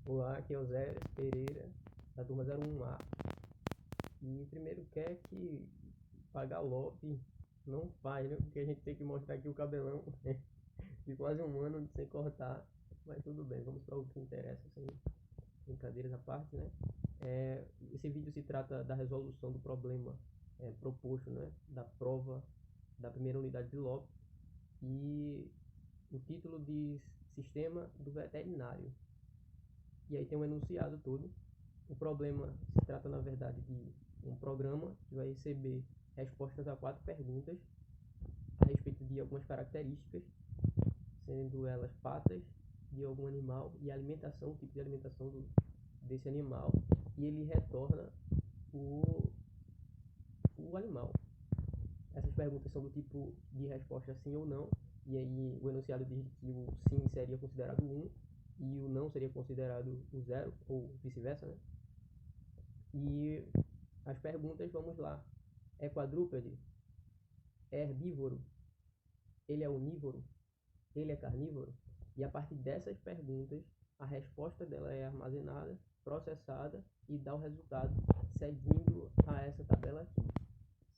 Olá, aqui é o Zé Pereira, da turma 01A. E primeiro quer que pagar LOP não faz, né? Porque a gente tem que mostrar aqui o cabelão de quase um ano sem cortar. Mas tudo bem, vamos para o que interessa, sem brincadeiras à parte, né? Esse vídeo se trata da resolução do problema proposto, né? Da prova da primeira unidade de LOP. E o título diz Sistema do Veterinário. E aí tem um enunciado todo. O problema se trata, na verdade, de um programa que vai receber respostas a 4 perguntas a respeito de algumas características, sendo elas patas de algum animal e alimentação, o tipo de alimentação desse animal, e ele retorna o animal. Essas perguntas são do tipo de resposta sim ou não, e aí o enunciado diz que o sim seria considerado 1 e o não seria considerado o 0, ou vice-versa, né? E as perguntas, vamos lá. É quadrúpede? É herbívoro? Ele é onívoro? Ele é carnívoro? E a partir dessas perguntas, a resposta dela é armazenada, processada e dá o resultado seguindo a essa tabela aqui,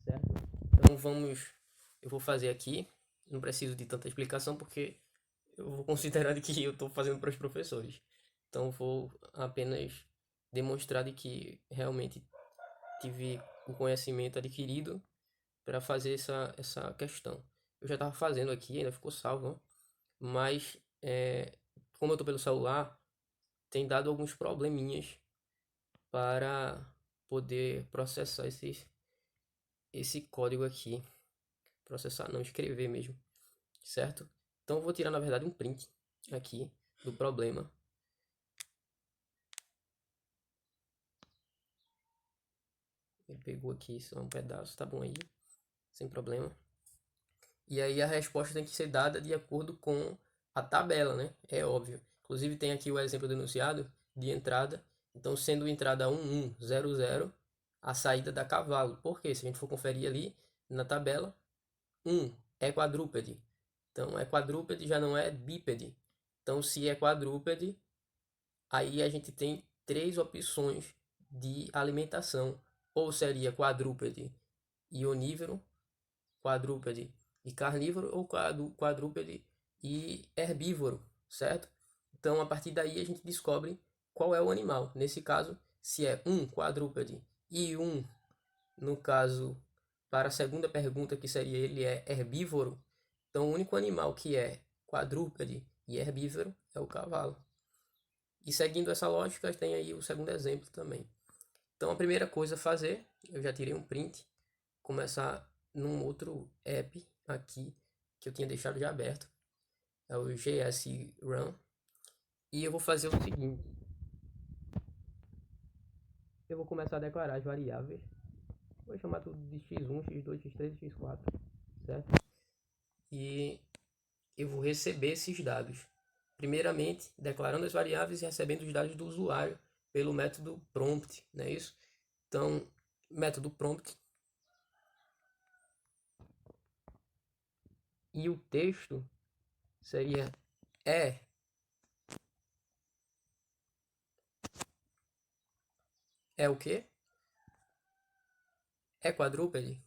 certo? Então eu vou fazer aqui, não preciso de tanta explicação porque eu vou considerar que eu estou fazendo para os professores. Então vou apenas demonstrar de que realmente tive o conhecimento adquirido para fazer essa questão. Eu já estava fazendo aqui, ainda ficou salvo, né? Mas como eu estou pelo celular, tem dado alguns probleminhas para poder processar esse código aqui. Processar, não, escrever mesmo, certo? Então eu vou tirar, na verdade, um print aqui do problema. Ele pegou aqui só um pedaço, tá bom aí, sem problema. E aí a resposta tem que ser dada de acordo com a tabela, né? É óbvio. Inclusive tem aqui o exemplo do enunciado de entrada. Então, sendo entrada 1100, a saída dá cavalo. Por quê? Se a gente for conferir ali na tabela, 1 é quadrúpede. Então, é quadrúpede, já não é bípede. Então, se é quadrúpede, aí a gente tem 3 opções de alimentação. Ou seria quadrúpede e onívoro, quadrúpede e carnívoro, ou quadrúpede e herbívoro, certo? Então, a partir daí a gente descobre qual é o animal. Nesse caso, se é um quadrúpede e um, no caso, para a segunda pergunta, que seria ele é herbívoro, então o único animal que é quadrúpede e herbívoro é o cavalo. E seguindo essa lógica, tem aí o segundo exemplo também. Então, a primeira coisa a fazer, eu já tirei um print, começar num outro app aqui, que eu tinha deixado já aberto, é o GS Run, e eu vou fazer o seguinte, eu vou começar a declarar as variáveis, vou chamar tudo de x1, x2, x3 e x4, certo? E eu vou receber esses dados, primeiramente declarando as variáveis e recebendo os dados do usuário pelo método prompt, não é isso? Então, método prompt, e o texto seria é o quê? É quadrúpede?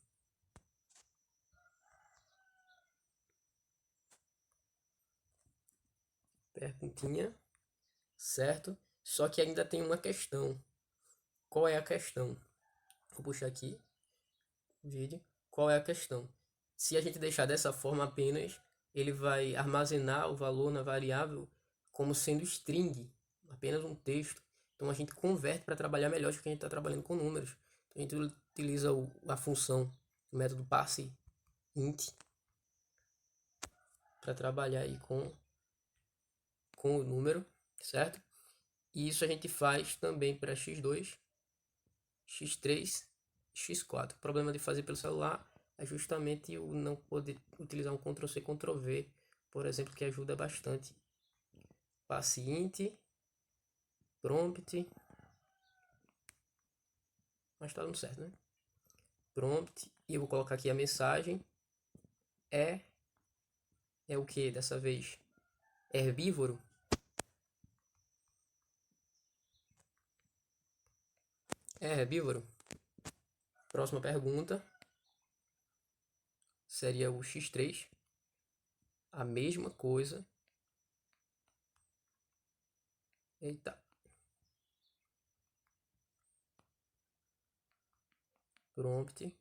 Perguntinha, certo? Só que ainda tem uma questão. Qual é a questão? Vou puxar aqui o vídeo. Qual é a questão? Se a gente deixar dessa forma apenas, ele vai armazenar o valor na variável como sendo string, apenas um texto. Então a gente converte para trabalhar melhor, porque a gente está trabalhando com números. Então, a gente utiliza a função, o método parseInt, para trabalhar aí com o número, certo? E isso a gente faz também para x2, x3, x4. O problema de fazer pelo celular é justamente o não poder utilizar um Ctrl+C, Ctrl+V, por exemplo, que ajuda bastante. Paciente, prompt, mas tá dando certo, né? Prompt, e eu vou colocar aqui a mensagem. É o que dessa vez? Herbívoro? é herbívoro? Próxima pergunta seria o x3. A mesma coisa. Eita. Prompt.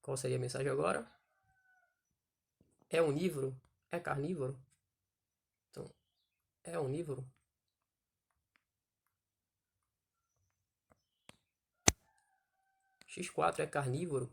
Qual seria a mensagem agora? É onívoro? É carnívoro? Então, é onívoro? X4 é carnívoro?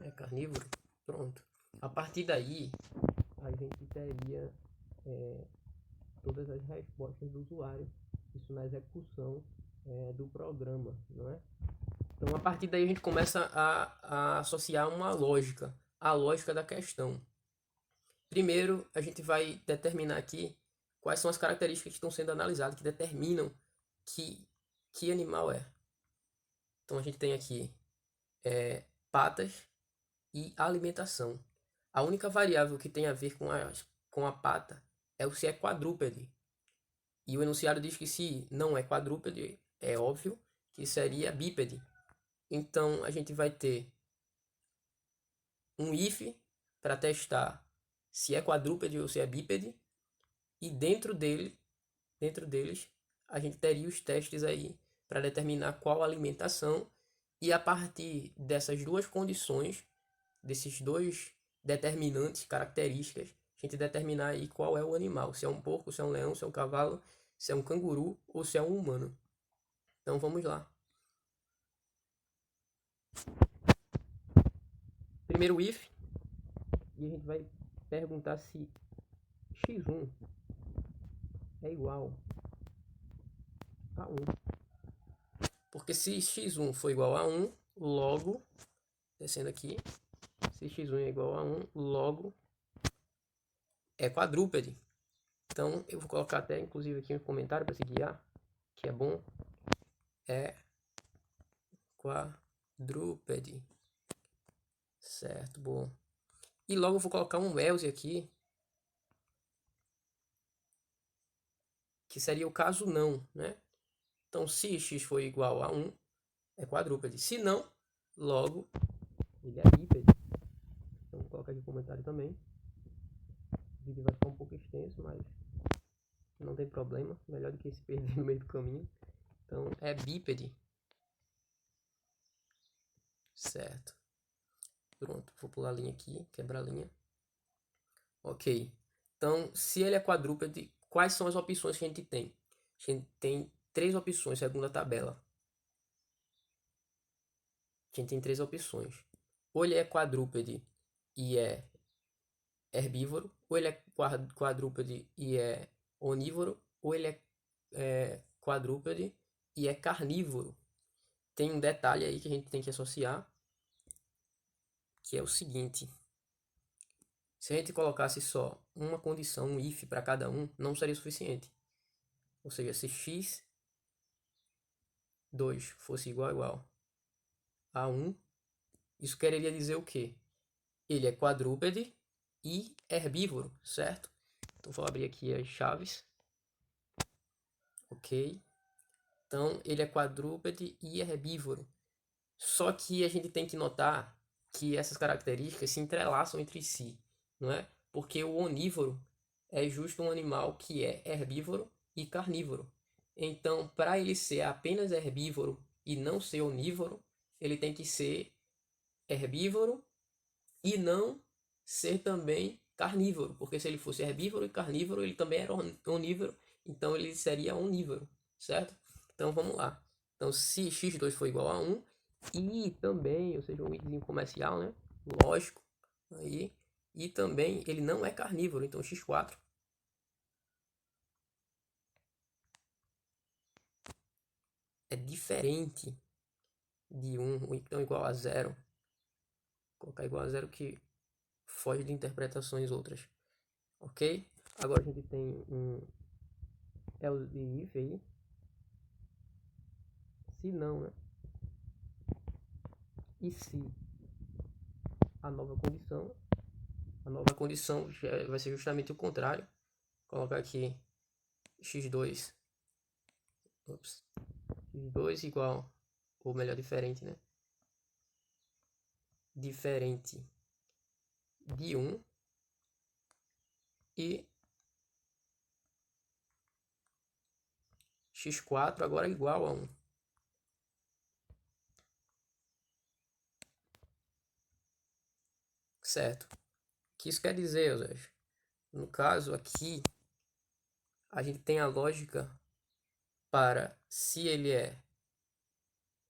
É carnívoro? Pronto. A partir daí, a gente teria todas as respostas do usuário. Isso na execução do programa, não é? Então, a partir daí, a gente começa a associar uma lógica, a lógica da questão. Primeiro, a gente vai determinar aqui quais são as características que estão sendo analisadas, que determinam que animal é. Então, a gente tem aqui patas e alimentação. A única variável que tem a ver com a pata é o se é quadrúpede. E o enunciado diz que se não é quadrúpede, é óbvio que seria bípede. Então, a gente vai ter um if para testar se é quadrúpede ou se é bípede. E dentro deles, a gente teria os testes aí para determinar qual alimentação. E a partir dessas duas condições, desses dois determinantes, características, a gente determinar aí qual é o animal. Se é um porco, se é um leão, se é um cavalo, se é um canguru ou se é um humano. Então vamos lá. Primeiro if, e a gente vai perguntar se x1 é igual a 1. Porque se x1 for igual a 1, logo, descendo aqui, se x1 é igual a 1, logo é quadrúpede. Então eu vou colocar até inclusive aqui um comentário para se guiar, que é bom. É quadrúpede. Certo, bom. E logo eu vou colocar um else aqui, que seria o caso não, né? Então, se x for igual a 1, é quadrúpede. Se não, logo, ele é bípede. Então, vou colocar aqui o comentário também. O vídeo vai ficar um pouco extenso, mas não tem problema. Melhor do que se perder no meio do caminho. Então, é bípede. Certo. Pronto, vou pular a linha aqui, quebrar a linha. Ok. Então, se ele é quadrúpede, quais são as opções que a gente tem? A gente tem três opções, segundo a tabela. A gente tem três opções. Ou ele é quadrúpede e é herbívoro, ou ele é quadrúpede e é onívoro, ou ele é quadrúpede e é carnívoro. Tem um detalhe aí que a gente tem que associar, que é o seguinte. Se a gente colocasse só uma condição, um if para cada um, não seria suficiente. Ou seja, se x2 fosse igual a 1, isso quereria dizer o quê? Ele é quadrúpede e herbívoro, certo? Então vou abrir aqui as chaves. Ok? Então ele é quadrúpede e herbívoro. Só que a gente tem que notar que essas características se entrelaçam entre si, não é? Porque o onívoro é justo um animal que é herbívoro e carnívoro. Então, para ele ser apenas herbívoro e não ser onívoro, ele tem que ser herbívoro e não ser também carnívoro, porque se ele fosse herbívoro e carnívoro, ele também era onívoro, então ele seria onívoro, certo? Então vamos lá. Então se x2 for igual a 1 e também, ou seja, um item comercial, né? Lógico, aí, e também ele não é carnívoro, então x4 é diferente de 1, ou então igual a 0. colocar igual a zero que foge de interpretações outras. Ok? Agora a gente tem um else if aí. Se não, né? E se a nova condição vai ser justamente o contrário. Vou colocar aqui x2, x2 igual, ou melhor, diferente, né? Diferente de 1 e x4 agora igual a 1. Certo? O que isso quer dizer, Eusébio? No caso aqui, a gente tem a lógica para se ele é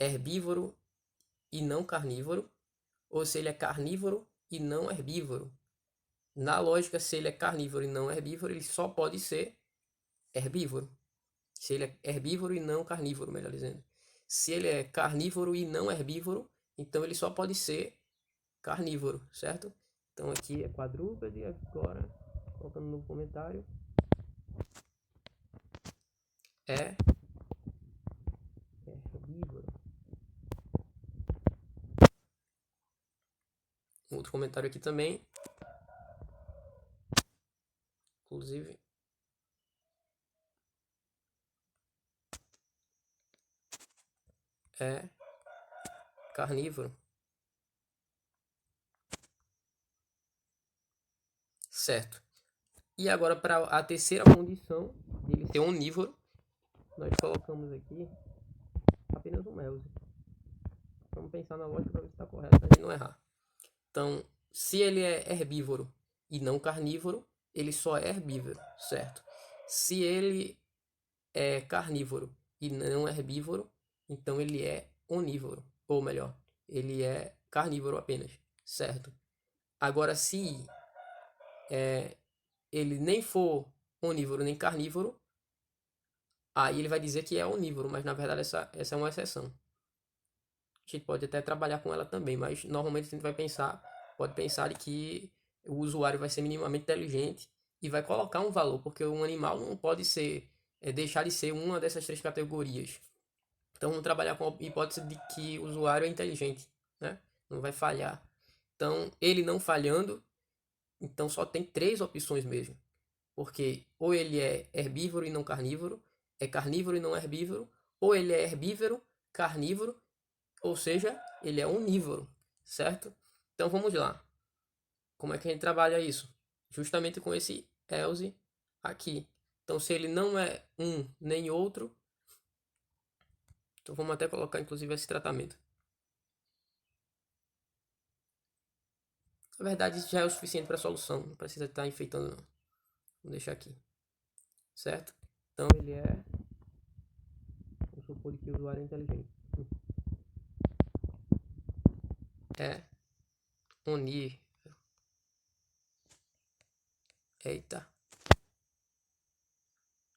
herbívoro e não carnívoro, ou se ele é carnívoro e não herbívoro. Na lógica, se ele é carnívoro e não herbívoro, ele só pode ser herbívoro. Se ele é herbívoro e não carnívoro, melhor dizendo. Se ele é carnívoro e não herbívoro, então ele só pode ser carnívoro, certo? Então aqui é quadrúpede, agora, colocando no comentário, é herbívoro. Outro comentário aqui também, inclusive, é carnívoro. Certo. E agora para a terceira condição dele ser onívoro, nós colocamos aqui apenas um else. Vamos pensar na lógica para ver se está correto, para a gente não errar. Então, se ele é herbívoro e não carnívoro, ele só é herbívoro, certo? Se ele é carnívoro e não herbívoro, então ele é onívoro, ou melhor, ele é carnívoro apenas, certo? Agora, se ele nem for onívoro nem carnívoro, aí ele vai dizer que é onívoro, mas na verdade essa é uma exceção. A gente pode até trabalhar com ela também, mas normalmente a gente pode pensar de que o usuário vai ser minimamente inteligente e vai colocar um valor, porque um animal não pode deixar de ser uma dessas três categorias. Então vamos trabalhar com a hipótese de que o usuário é inteligente, né? Não vai falhar. Então, ele não falhando, então só tem três opções mesmo. Porque ou ele é herbívoro e não carnívoro, é carnívoro e não herbívoro, ou ele é herbívoro, carnívoro, ou seja, ele é onívoro, certo? Então vamos lá. Como é que a gente trabalha isso? Justamente com esse else aqui. Então se ele não é um nem outro, então vamos até colocar inclusive esse tratamento. Na verdade isso já é o suficiente para a solução, não precisa estar enfeitando não. Vou deixar aqui, certo? Então ele é, vamos supor que o usuário é inteligente. É onívoro. Eita.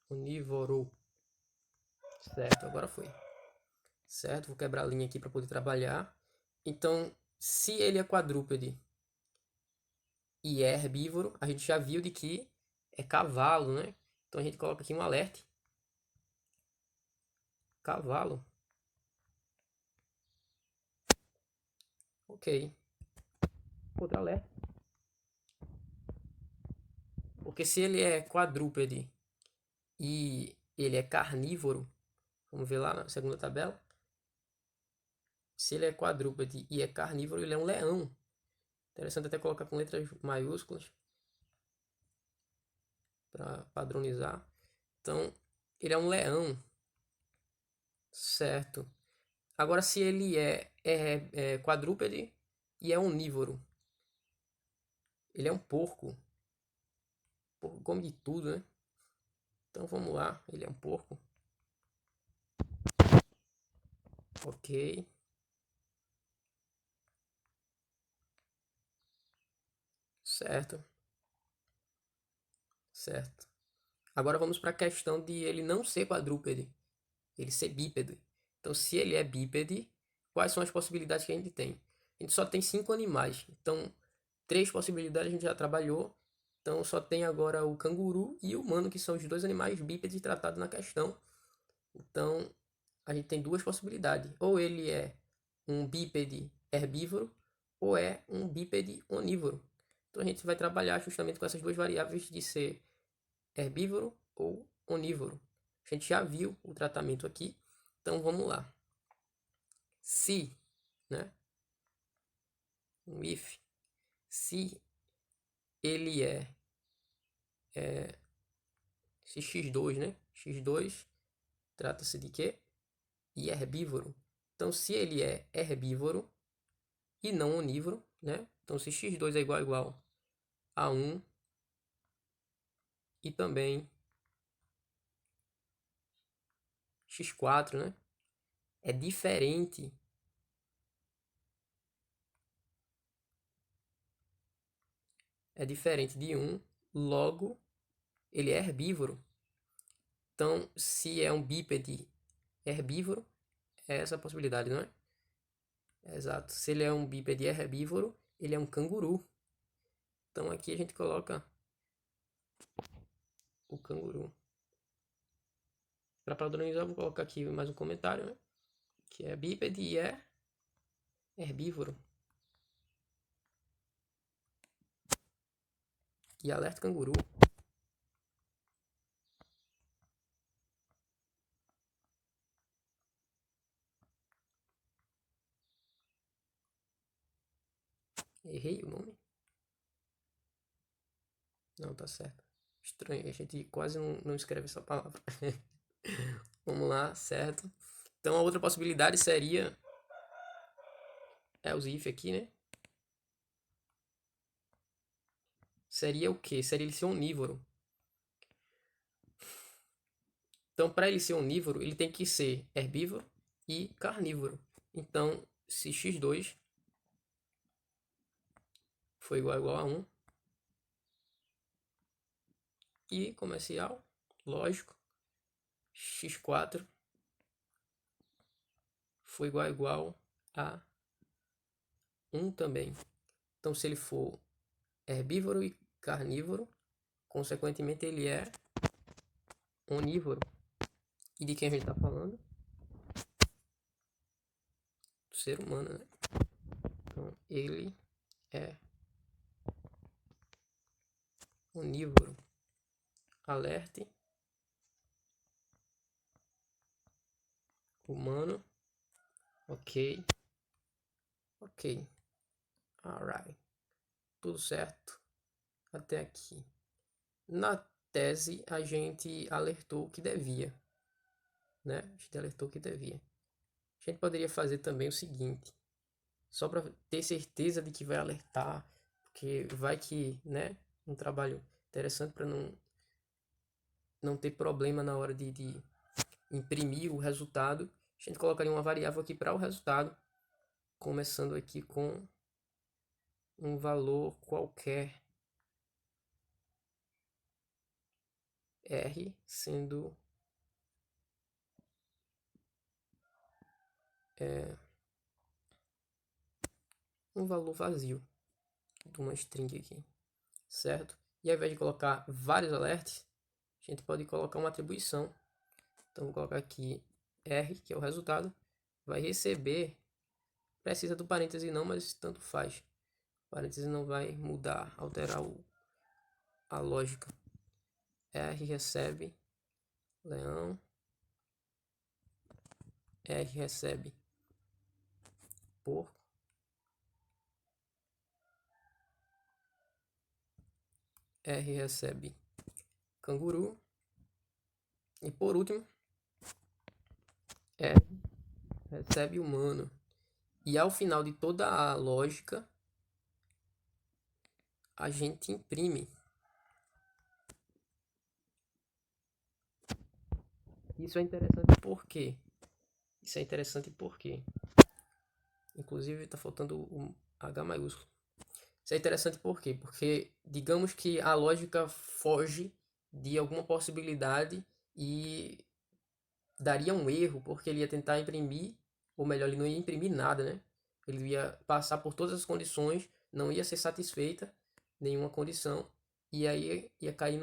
Onívoro. Certo, agora foi. Certo, vou quebrar a linha aqui para poder trabalhar. Então, se ele é quadrúpede e é herbívoro, a gente já viu de que é cavalo, né? Então a gente coloca aqui um alerta. Cavalo. Ok. Outro alerta. Porque se ele é quadrúpede e ele é carnívoro, vamos ver lá na segunda tabela. Se ele é quadrúpede e é carnívoro, ele é um leão. Interessante até colocar com letras maiúsculas para padronizar. Então, ele é um leão, certo? Agora, se ele é quadrúpede e é onívoro, ele é um porco. Porco come de tudo, né? Então vamos lá, ele é um porco. Ok. Certo. Certo. Agora vamos para a questão de ele não ser quadrúpede, ele ser bípede. Então, se ele é bípede, quais são as possibilidades que a gente tem? a gente só tem 5 animais. Então, 3 possibilidades a gente já trabalhou. Então, só tem agora o canguru e o humano, que são os 2 animais bípedes tratados na questão. Então, a gente tem 2 possibilidades. Ou ele é um bípede herbívoro, ou é um bípede onívoro. Então, a gente vai trabalhar justamente com essas 2 variáveis de ser herbívoro ou onívoro. A gente já viu o tratamento aqui. Então, vamos lá. Se, né? Um if. Se ele se x2, né? x2 trata-se de quê? E herbívoro. Então, se ele é herbívoro e não onívoro, né? Então, se x2 é igual a 1 e também x4, né? É diferente de 1, logo ele é herbívoro. Então, se é um bípede herbívoro, é essa a possibilidade, não é? Exato. Se ele é um bípede herbívoro, ele é um canguru. Então aqui a gente coloca o canguru. Para padronizar, eu vou colocar aqui mais um comentário, né? Que é bípede e é herbívoro. E alerta canguru. Errei o nome? Não, tá certo. Estranho, a gente quase não escreve essa palavra. Vamos lá, certo. Então a outra possibilidade seria os if aqui, né? Seria o quê? Seria ele ser onívoro. Então, para ele ser onívoro, ele tem que ser herbívoro e carnívoro. Então, se x2 foi igual a 1 e comercial, lógico, x4 foi igual a 1 também. Então, se ele for herbívoro e carnívoro, consequentemente ele é onívoro. E de quem a gente está falando? Do ser humano, né? Então, ele é onívoro. Alerte humano. Ok. Alright. Tudo certo até aqui. Na tese, a gente alertou que devia, né? A gente alertou que devia. A gente poderia fazer também o seguinte, só para ter certeza de que vai alertar, porque vai que, né, um trabalho interessante para não ter problema na hora de imprimir o resultado. A gente colocaria uma variável aqui para o resultado, começando aqui com um valor qualquer R, sendo um valor vazio de uma string aqui, certo? E ao invés de colocar vários alerts, a gente pode colocar uma atribuição. Então vou colocar aqui R, que é o resultado, vai receber, precisa do parêntese não, mas tanto faz. O parêntese não vai mudar, alterar a lógica. R recebe leão, R recebe porco, R recebe canguru e por último R recebe humano. E ao final de toda a lógica a gente imprime. Isso é interessante porque inclusive está faltando o H maiúsculo. Isso é interessante por quê? Porque digamos que a lógica foge de alguma possibilidade e daria um erro, porque ele ia tentar imprimir, ou melhor, ele não ia imprimir nada, né? Ele ia passar por todas as condições, não ia ser satisfeita nenhuma condição, e aí ia cair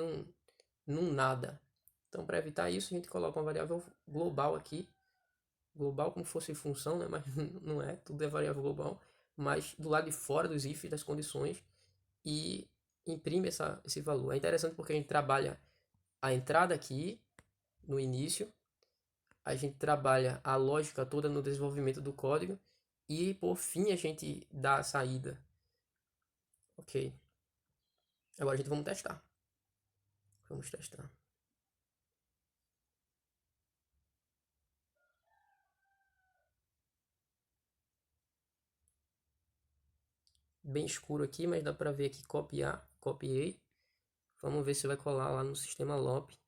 num nada. Então, para evitar isso, a gente coloca uma variável global aqui, global como fosse função, né? Mas não é, tudo é variável global, mas do lado de fora dos ifs, das condições, e imprime esse valor. É interessante porque a gente trabalha a entrada aqui no início, a gente trabalha a lógica toda no desenvolvimento do código e por fim a gente dá a saída. Ok. Agora a gente vamos testar. Vamos testar. Bem escuro aqui, mas dá para ver aqui copiar. Copiei. Vamos ver se vai colar lá no sistema LOP.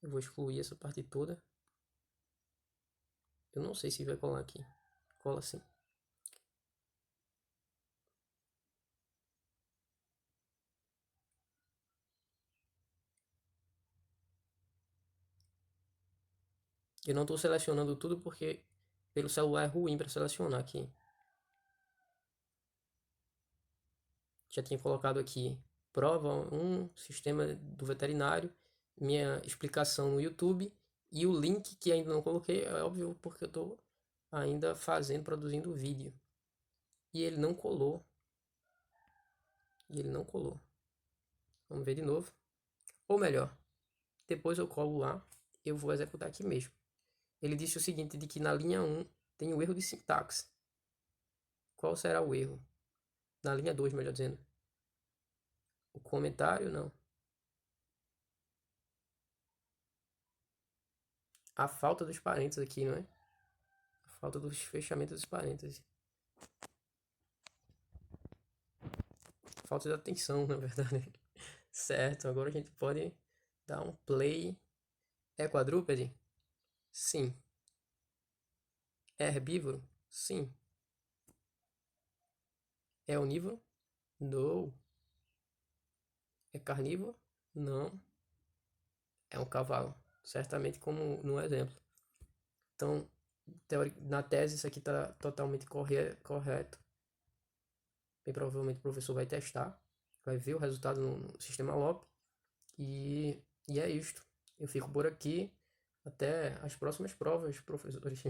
Eu vou excluir essa parte toda. Eu não sei se vai colar aqui. Cola sim. Eu não estou selecionando tudo porque pelo celular é ruim para selecionar aqui. Já tinha colocado aqui prova 1, sistema do veterinário, minha explicação no YouTube e o link que ainda não coloquei, é óbvio porque eu estou ainda produzindo o vídeo. E ele não colou. Vamos ver de novo. Ou melhor, depois eu colo lá, eu vou executar aqui mesmo. Ele disse o seguinte, de que na linha 1 tem o erro de sintaxe. Qual será o erro? Na linha 2, melhor dizendo. O comentário, não. A falta dos parênteses aqui, não é? A falta dos fechamentos dos parênteses. Falta de atenção, na verdade. Certo, agora a gente pode dar um play. É quadrúpede? Sim. É herbívoro? Sim. É onívoro? Não. É carnívoro? Não. É um cavalo. Certamente como no exemplo. Então, na tese, isso aqui está totalmente correto. Bem provavelmente o professor vai testar. Vai ver o resultado no sistema LOP. E é isto. Eu fico por aqui. Até as próximas provas, professores.